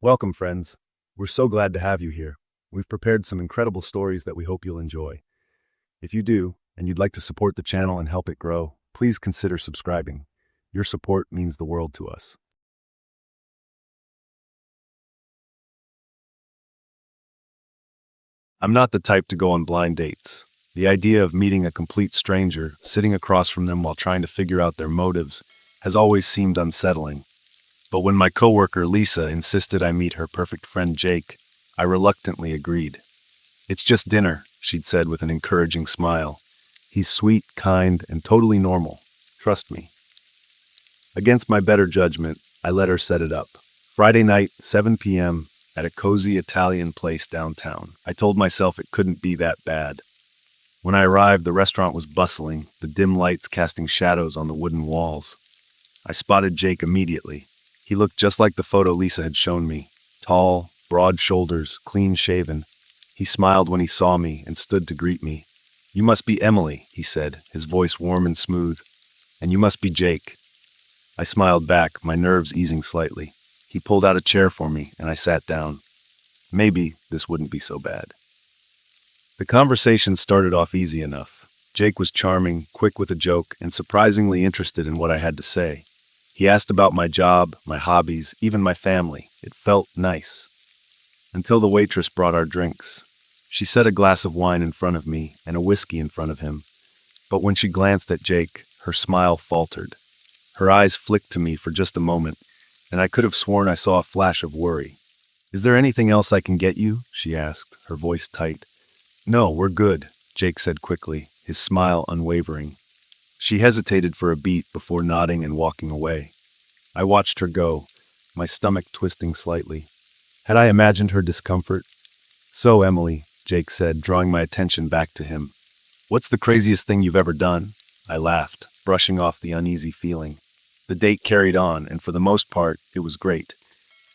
Welcome, friends. We're so glad to have you here. We've prepared some incredible stories that we hope you'll enjoy. If you do, and you'd like to support the channel and help it grow, please consider subscribing. Your support means the world to us. I'm not the type to go on blind dates. The idea of meeting a complete stranger, sitting across from them while trying to figure out their motives, has always seemed unsettling. But when my coworker Lisa insisted I meet her perfect friend Jake, I reluctantly agreed. "It's just dinner," she'd said with an encouraging smile. "He's sweet, kind, and totally normal. Trust me." Against my better judgment, I let her set it up. Friday night, 7 p.m., at a cozy Italian place downtown. I told myself it couldn't be that bad. When I arrived, the restaurant was bustling, the dim lights casting shadows on the wooden walls. I spotted Jake immediately. He looked just like the photo Lisa had shown me. Tall, broad shoulders, clean-shaven. He smiled when he saw me and stood to greet me. "You must be Emily," he said, his voice warm and smooth. "And you must be Jake." I smiled back, my nerves easing slightly. He pulled out a chair for me, and I sat down. Maybe this wouldn't be so bad. The conversation started off easy enough. Jake was charming, quick with a joke, and surprisingly interested in what I had to say. He asked about my job, my hobbies, even my family. It felt nice. Until the waitress brought our drinks. She set a glass of wine in front of me and a whiskey in front of him. But when she glanced at Jake, her smile faltered. Her eyes flicked to me for just a moment, and I could have sworn I saw a flash of worry. "Is there anything else I can get you?" she asked, her voice tight. "No, we're good," Jake said quickly, his smile unwavering. She hesitated for a beat before nodding and walking away. I watched her go, my stomach twisting slightly. Had I imagined her discomfort? "So, Emily," Jake said, drawing my attention back to him. "What's the craziest thing you've ever done?" I laughed, brushing off the uneasy feeling. The date carried on, and for the most part, it was great.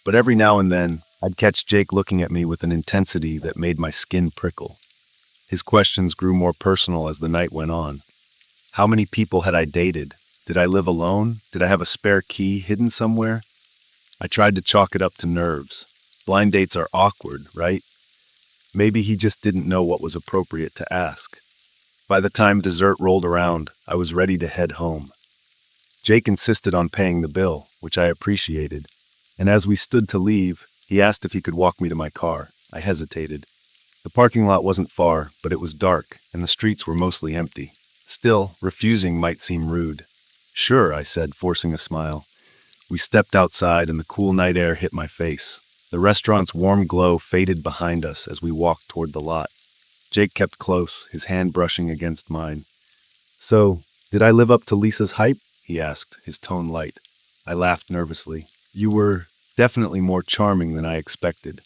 But every now and then, I'd catch Jake looking at me with an intensity that made my skin prickle. His questions grew more personal as the night went on. How many people had I dated? Did I live alone? Did I have a spare key hidden somewhere? I tried to chalk it up to nerves. Blind dates are awkward, right? Maybe he just didn't know what was appropriate to ask. By the time dessert rolled around, I was ready to head home. Jake insisted on paying the bill, which I appreciated. And as we stood to leave, he asked if he could walk me to my car. I hesitated. The parking lot wasn't far, but it was dark, and the streets were mostly empty. Still, refusing might seem rude. "Sure," I said, forcing a smile. We stepped outside, and the cool night air hit my face. The restaurant's warm glow faded behind us as we walked toward the lot. Jake kept close, his hand brushing against mine. "So, did I live up to Lisa's hype?" he asked, his tone light. I laughed nervously. "You were definitely more charming than I expected."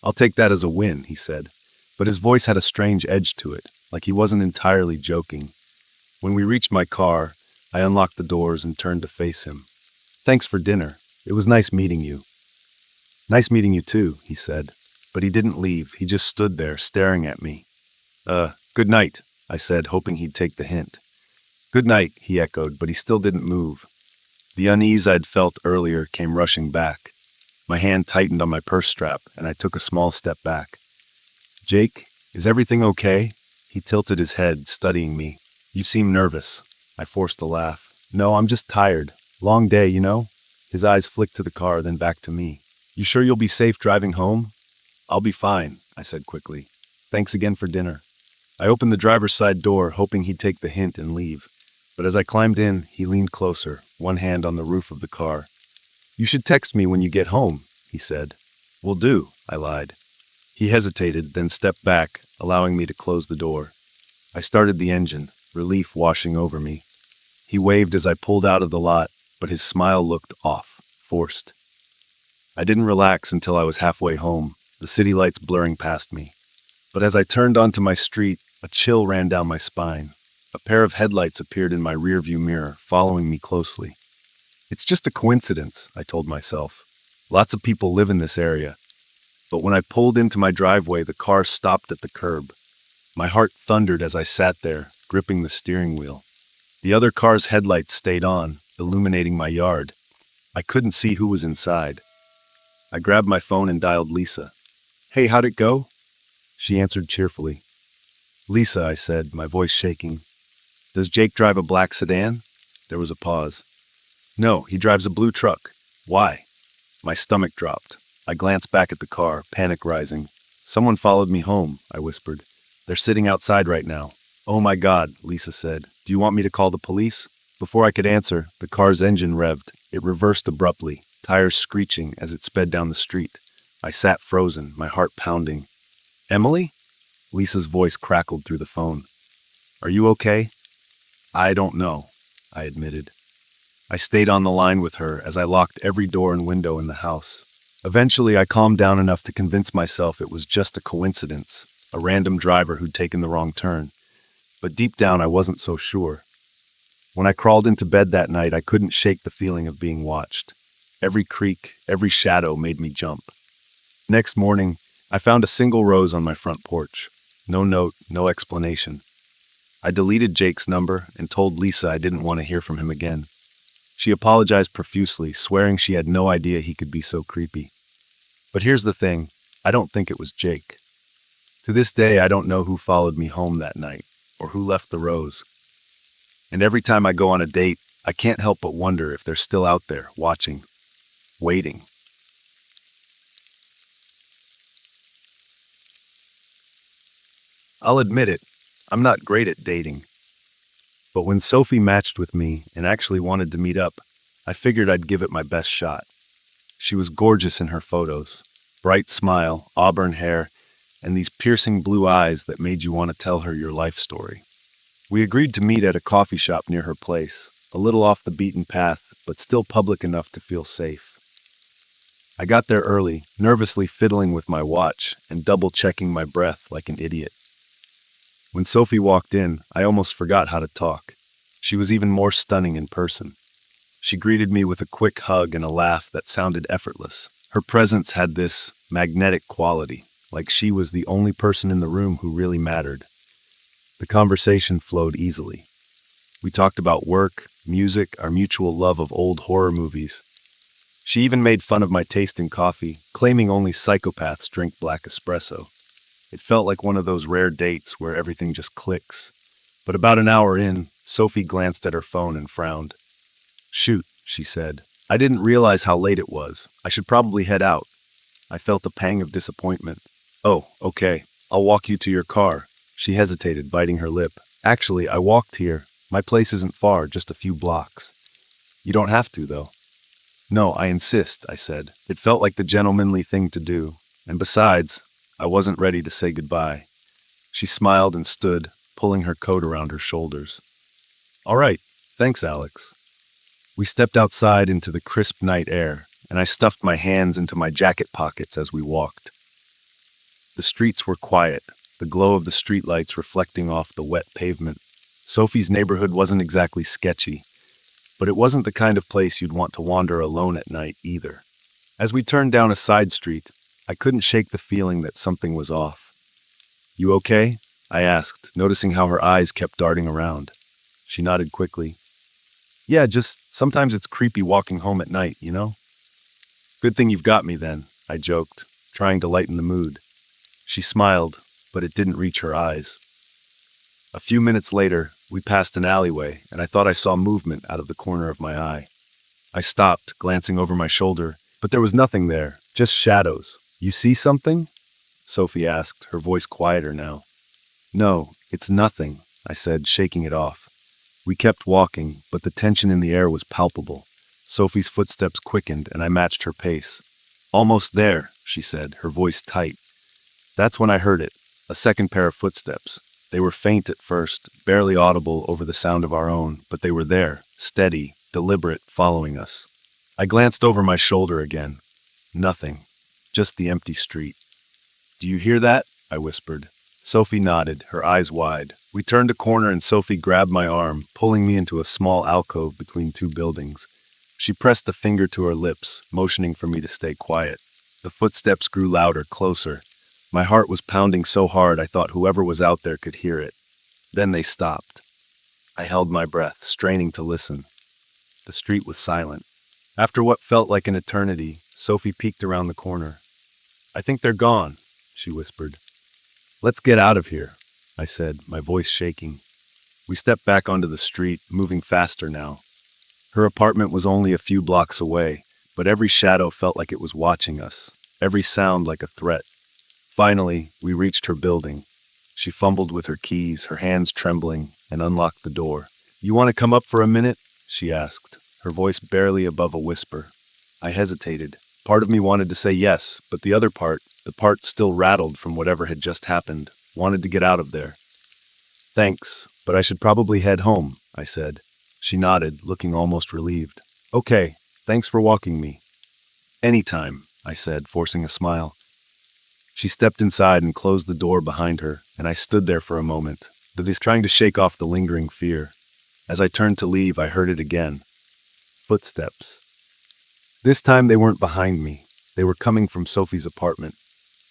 "I'll take that as a win," he said. But his voice had a strange edge to it, like he wasn't entirely joking. When we reached my car, I unlocked the doors and turned to face him. "Thanks for dinner. It was nice meeting you." "Nice meeting you too," he said. But he didn't leave. He just stood there, staring at me. Good night," I said, hoping he'd take the hint. "Good night," he echoed, but he still didn't move. The unease I'd felt earlier came rushing back. My hand tightened on my purse strap, and I took a small step back. "Jake, is everything okay?" He tilted his head, studying me. "You seem nervous." I forced a laugh. "No, I'm just tired. Long day, you know?" His eyes flicked to the car, then back to me. "You sure you'll be safe driving home?" "I'll be fine," I said quickly. "Thanks again for dinner." I opened the driver's side door, hoping he'd take the hint and leave. But as I climbed in, he leaned closer, one hand on the roof of the car. "You should text me when you get home," he said. "Will do," I lied. He hesitated, then stepped back, allowing me to close the door. I started the engine, relief washing over me. He waved as I pulled out of the lot, but his smile looked off, forced. I didn't relax until I was halfway home, the city lights blurring past me. But as I turned onto my street, a chill ran down my spine. A pair of headlights appeared in my rearview mirror, following me closely. "It's just a coincidence," I told myself. "Lots of people live in this area." But when I pulled into my driveway, the car stopped at the curb. My heart thundered as I sat there, gripping the steering wheel. The other car's headlights stayed on, illuminating my yard. I couldn't see who was inside. I grabbed my phone and dialed Lisa. Hey, how'd it go? She answered cheerfully. Lisa, I said, my voice shaking. Does Jake drive a black sedan? There was a pause. No, he drives a blue truck. Why? My stomach dropped. I glanced back at the car, panic rising. Someone followed me home, I whispered. They're sitting outside right now. Oh my God, Lisa said. Do you want me to call the police? Before I could answer, the car's engine revved. It reversed abruptly, tires screeching as it sped down the street. I sat frozen, my heart pounding. Emily? Lisa's voice crackled through the phone. Are you okay? I don't know, I admitted. I stayed on the line with her as I locked every door and window in the house. Eventually, I calmed down enough to convince myself it was just a coincidence, a random driver who'd taken the wrong turn. But deep down, I wasn't so sure. When I crawled into bed that night, I couldn't shake the feeling of being watched. Every creak, every shadow made me jump. Next morning, I found a single rose on my front porch. No note, no explanation. I deleted Jake's number and told Lisa I didn't want to hear from him again. She apologized profusely, swearing she had no idea he could be so creepy. But here's the thing, I don't think it was Jake. To this day, I don't know who followed me home that night, or who left the rose. And every time I go on a date, I can't help but wonder if they're still out there, watching, waiting. I'll admit it, I'm not great at dating. But when Sophie matched with me and actually wanted to meet up, I figured I'd give it my best shot. She was gorgeous in her photos. Bright smile, auburn hair, and these piercing blue eyes that made you want to tell her your life story. We agreed to meet at a coffee shop near her place, a little off the beaten path, but still public enough to feel safe. I got there early, nervously fiddling with my watch and double-checking my breath like an idiot. When Sophie walked in, I almost forgot how to talk. She was even more stunning in person. She greeted me with a quick hug and a laugh that sounded effortless. Her presence had this magnetic quality, like she was the only person in the room who really mattered. The conversation flowed easily. We talked about work, music, our mutual love of old horror movies. She even made fun of my taste in coffee, claiming only psychopaths drink black espresso. It felt like one of those rare dates where everything just clicks. But about an hour in, Sophie glanced at her phone and frowned. Shoot, she said. I didn't realize how late it was. I should probably head out. I felt a pang of disappointment. Oh, okay. I'll walk you to your car. She hesitated, biting her lip. Actually, I walked here. My place isn't far, just a few blocks. You don't have to, though. No, I insist, I said. It felt like the gentlemanly thing to do. And besides, I wasn't ready to say goodbye. She smiled and stood, pulling her coat around her shoulders. All right, thanks, Alex. We stepped outside into the crisp night air, and I stuffed my hands into my jacket pockets as we walked. The streets were quiet, the glow of the streetlights reflecting off the wet pavement. Sophie's neighborhood wasn't exactly sketchy, but it wasn't the kind of place you'd want to wander alone at night either. As we turned down a side street, I couldn't shake the feeling that something was off. You okay? I asked, noticing how her eyes kept darting around. She nodded quickly. Yeah, just sometimes it's creepy walking home at night, you know? Good thing you've got me then, I joked, trying to lighten the mood. She smiled, but it didn't reach her eyes. A few minutes later, we passed an alleyway, and I thought I saw movement out of the corner of my eye. I stopped, glancing over my shoulder, but there was nothing there, just shadows. You see something? Sophie asked, her voice quieter now. No, it's nothing, I said, shaking it off. We kept walking, but the tension in the air was palpable. Sophie's footsteps quickened, and I matched her pace. Almost there, she said, her voice tight. That's when I heard it, a second pair of footsteps. They were faint at first, barely audible over the sound of our own, but they were there, steady, deliberate, following us. I glanced over my shoulder again. Nothing, just the empty street. Do you hear that? I whispered. Sophie nodded, her eyes wide. We turned a corner and Sophie grabbed my arm, pulling me into a small alcove between two buildings. She pressed a finger to her lips, motioning for me to stay quiet. The footsteps grew louder, closer. My heart was pounding so hard I thought whoever was out there could hear it. Then they stopped. I held my breath, straining to listen. The street was silent. After what felt like an eternity, Sophie peeked around the corner. "I think they're gone," she whispered. "Let's get out of here," I said, my voice shaking. We stepped back onto the street, moving faster now. Her apartment was only a few blocks away, but every shadow felt like it was watching us, every sound like a threat. Finally, we reached her building. She fumbled with her keys, her hands trembling, and unlocked the door. "You want to come up for a minute?" she asked, her voice barely above a whisper. I hesitated. Part of me wanted to say yes, but the other part, the part still rattled from whatever had just happened, wanted to get out of there. "Thanks, but I should probably head home," I said. She nodded, looking almost relieved. "Okay, thanks for walking me." "Anytime," I said, forcing a smile. She stepped inside and closed the door behind her, and I stood there for a moment, trying to shake off the lingering fear. As I turned to leave, I heard it again. Footsteps. This time they weren't behind me. They were coming from Sophie's apartment.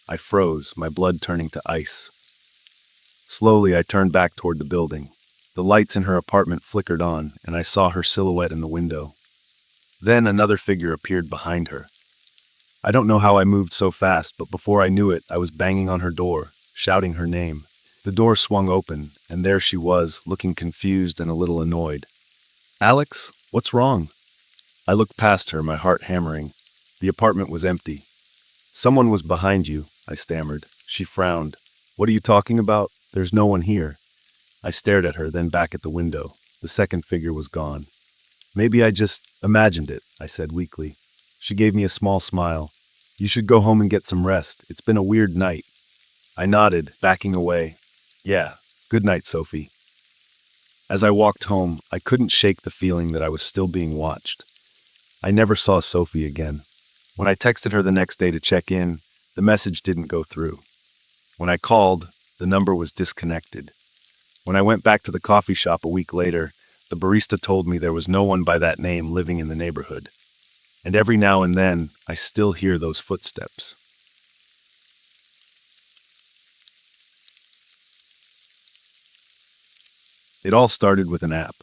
I froze, my blood turning to ice. Slowly, I turned back toward the building. The lights in her apartment flickered on, and I saw her silhouette in the window. Then another figure appeared behind her. I don't know how I moved so fast, but before I knew it, I was banging on her door, shouting her name. The door swung open, and there she was, looking confused and a little annoyed. "Alex, what's wrong?" I looked past her, my heart hammering. The apartment was empty. "Someone was behind you," I stammered. She frowned. "What are you talking about? There's no one here." I stared at her, then back at the window. The second figure was gone. "Maybe I just imagined it," I said weakly. She gave me a small smile. "You should go home and get some rest. It's been a weird night." I nodded, backing away. "Yeah, good night, Sophie." As I walked home, I couldn't shake the feeling that I was still being watched. I never saw Sophie again. When I texted her the next day to check in, the message didn't go through. When I called, the number was disconnected. When I went back to the coffee shop a week later, the barista told me there was no one by that name living in the neighborhood. And every now and then, I still hear those footsteps. It all started with an app.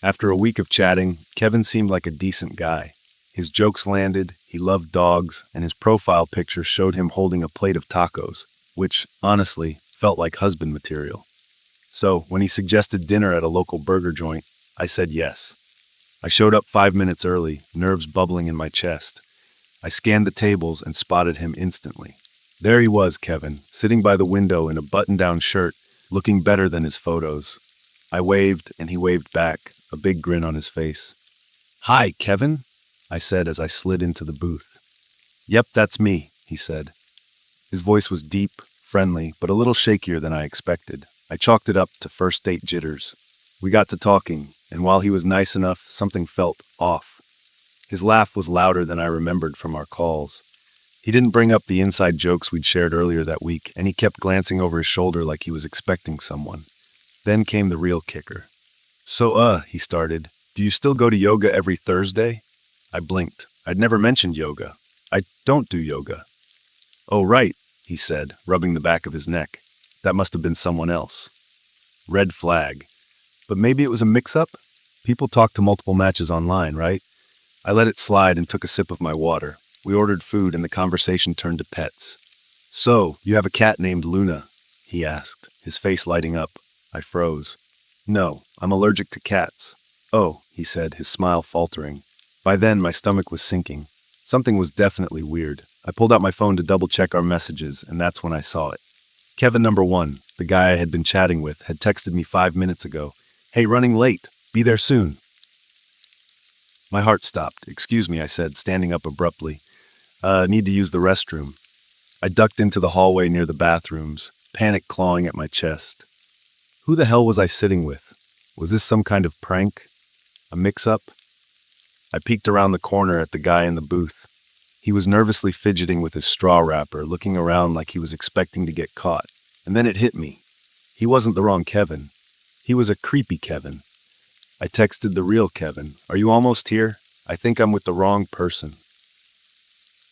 After a week of chatting, Kevin seemed like a decent guy. His jokes landed, he loved dogs, and his profile picture showed him holding a plate of tacos, which, honestly, felt like husband material. So, when he suggested dinner at a local burger joint, I said yes. I showed up 5 minutes early, nerves bubbling in my chest. I scanned the tables and spotted him instantly. There he was, Kevin, sitting by the window in a button-down shirt, looking better than his photos. I waved, and he waved back, a big grin on his face. "Hi, Kevin," I said as I slid into the booth. "Yep, that's me," he said. His voice was deep, friendly, but a little shakier than I expected. I chalked it up to first date jitters. We got to talking, and while he was nice enough, something felt off. His laugh was louder than I remembered from our calls. He didn't bring up the inside jokes we'd shared earlier that week, and he kept glancing over his shoulder like he was expecting someone. Then came the real kicker. "So, he started, do you still go to yoga every Thursday?" I blinked. I'd never mentioned yoga. "I don't do yoga." "Oh, right," he said, rubbing the back of his neck. That must have been someone else. Red flag. But maybe it was a mix-up? People talk to multiple matches online, right? I let it slide and took a sip of my water. We ordered food and the conversation turned to pets. "So, you have a cat named Luna?" he asked, his face lighting up. I froze. "No, I'm allergic to cats." "Oh," he said, his smile faltering. By then, my stomach was sinking. Something was definitely weird. I pulled out my phone to double-check our messages, and that's when I saw it. Kevin number 1, the guy I had been chatting with, had texted me 5 minutes ago. "Hey, running late. Be there soon." My heart stopped. "Excuse me," I said, standing up abruptly. Need to use the restroom." I ducked into the hallway near the bathrooms, panic clawing at my chest. Who the hell was I sitting with? Was this some kind of prank? A mix-up? I peeked around the corner at the guy in the booth. He was nervously fidgeting with his straw wrapper, looking around like he was expecting to get caught. And then it hit me. He wasn't the wrong Kevin. He was a creepy Kevin. I texted the real Kevin. "Are you almost here? I think I'm with the wrong person."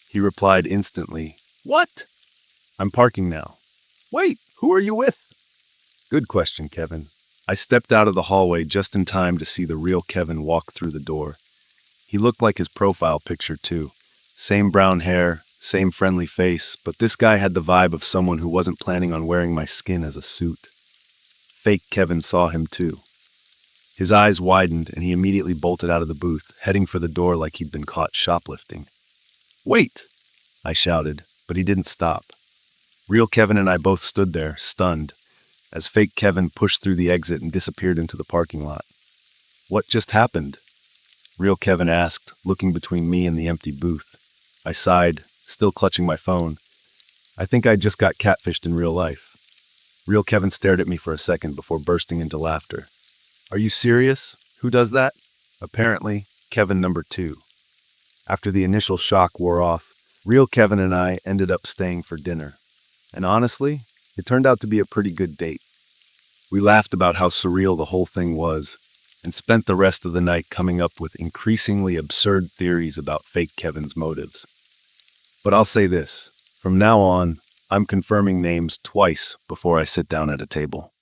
He replied instantly, "What?" "I'm parking now." "Wait, who are you with?" "Good question, Kevin." I stepped out of the hallway just in time to see the real Kevin walk through the door. He looked like his profile picture, too. Same brown hair, same friendly face, but this guy had the vibe of someone who wasn't planning on wearing my skin as a suit. Fake Kevin saw him too. His eyes widened and he immediately bolted out of the booth, heading for the door like he'd been caught shoplifting. "Wait!" I shouted, but he didn't stop. Real Kevin and I both stood there, stunned, as fake Kevin pushed through the exit and disappeared into the parking lot. "What just happened?" Real Kevin asked, looking between me and the empty booth. I sighed, still clutching my phone. I think I just got catfished in real life. Real Kevin stared at me for a second before bursting into laughter. "Are you serious? Who does that?" Apparently, Kevin number 2. After the initial shock wore off, Real Kevin and I ended up staying for dinner. And honestly, it turned out to be a pretty good date. We laughed about how surreal the whole thing was, and spent the rest of the night coming up with increasingly absurd theories about fake Kevin's motives. But I'll say this, from now on, I'm confirming names twice before I sit down at a table.